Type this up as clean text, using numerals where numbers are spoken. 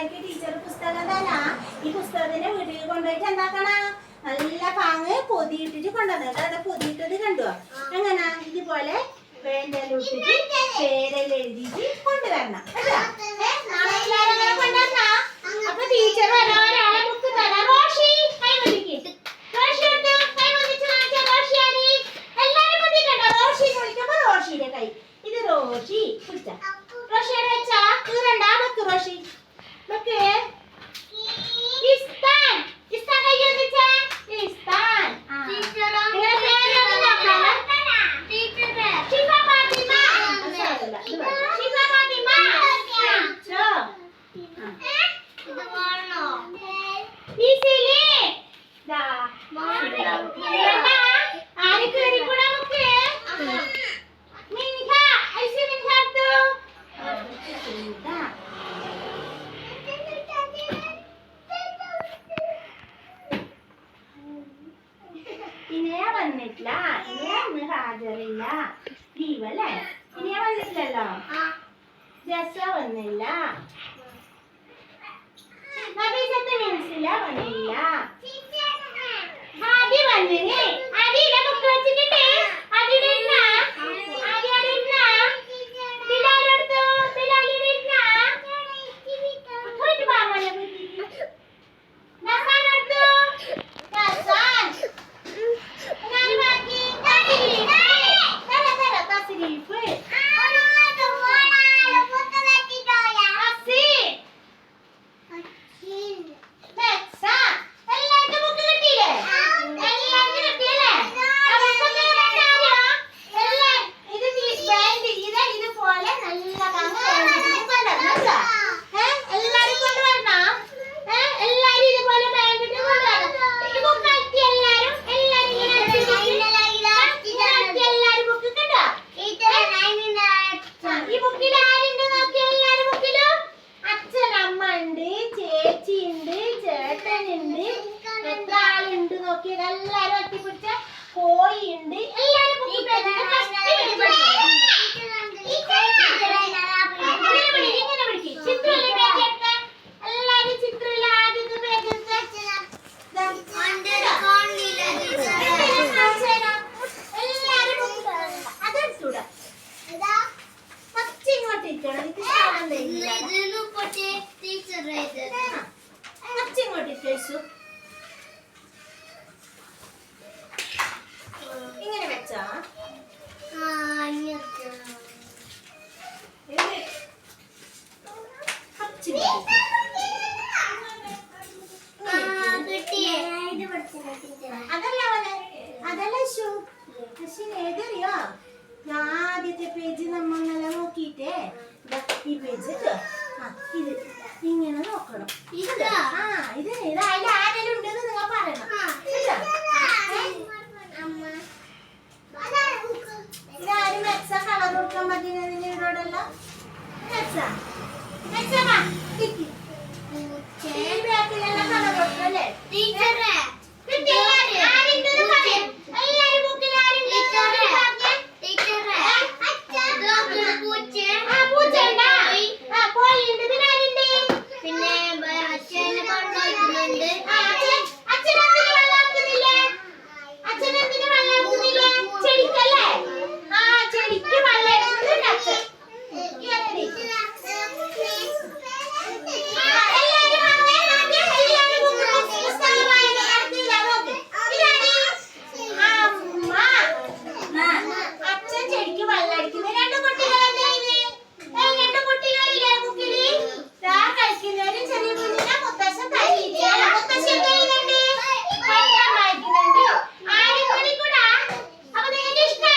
പിള്ളേർക്ക് ടീച്ചർ പുസ്തകം തരാം. ഈ പുസ്തകത്തിന്റെ വീട്ടിൽ കൊണ്ടുപോയിട്ട് എന്താക്കണം, നല്ല പാങ്ങ് പൊതിയിട്ടിട്ട് കൊണ്ടുവന്നത്. അവിടെ പൊതിയിട്ടത് കണ്ടോ? എങ്ങനെ ഇതുപോലെ പേരെല്ലാം ഇട്ടിട്ട് പേരെല്ലാം എഴുതിയിട്ട് കൊണ്ടുവരണം കേട്ടോ. നാളെ എല്ലാവരും അങ്ങനെ കൊണ്ടുവരണം. അപ്പൊ ടീച്ചർ ഒരാളെ ബുക്ക് തരാം. റോഷി കൈ വിളിക്ക്. റോഷി എടുത്ത് കൈ വിളിച്ച് കാണിച്ചാൽ റോഷിയാരി എല്ലാരും പൊതിക്കണ്ടോ? റോഷി വിളിക്കുമ്പോ റോഷിയുടെ കൈ ഇത് റോഷി പിടിച്ച റോഷിയുടെ വെച്ചാ കീറണ്ട. വെക്ക് റോഷി വെക്ക്. ഇസ്താൻ ഇസ്താൻ കൈ വെച്ചാ ഇസ്താൻ. ഇനിയാ വന്നിട്ടില്ല, ഇനിയാ ഇന്ന് ഹാജറില്ല. ലീവല്ലേ? ഇനിയാ വന്നിട്ടില്ലല്ലോ. ജസ വന്നില്ല. നബീസത്ത് മീൻസില വന്നില്ല. ആദി വന്നിന്. ആദിയുടെ ബുക്ക് വെച്ചിട്ടുണ്ട്. ആദിയുടെ ഇരുന്ന ആദിയുടെ ഇരുന്ന ബിലാലെടുത്തു. ബിലാലിയുടെ ഇരുന്ന പോയിട്ട് പാമോനെ നസാൻ എടുത്തു. നസാൻ ഞാൻ ബാക്കി തസ്രീഫ് തര തസ്രീഫ് എല്ലാരും ഒറ്റപ്പിടിച്ച കോഴിയുണ്ട്. എല്ലാരും ചിത്രമില്ല. ആദ്യത്തെ അതെടുത്തൂട. പച്ചിങ്ങോട്ടിരിക്കണം. പച്ചിങ്ങോട്ടിരിക്കു. ഇങ്ങനെ വെച്ചാ അതല്ല ഷൂ. ഏതറിയോ? ആദ്യത്തെ പേജ് നമ്മങ്ങനെ നോക്കിട്ടേ ഈ പേജ് ഇത് ഇങ്ങനെ നോക്കണം. ഇത് ഇത് അതിൽ ആരെങ്കിലും ഉണ്ടെന്ന് നിങ്ങൾ പറയണം. ഇതാരും മെച്ച കളർ കൊടുക്കാൻ പറ്റുന്നതിന് ഇവിടെയല്ല മെച്ച മെച്ച ബാക്കിലെല്ലാം കളർ കൊടുക്കല്ലേ ടീച്ചറെ.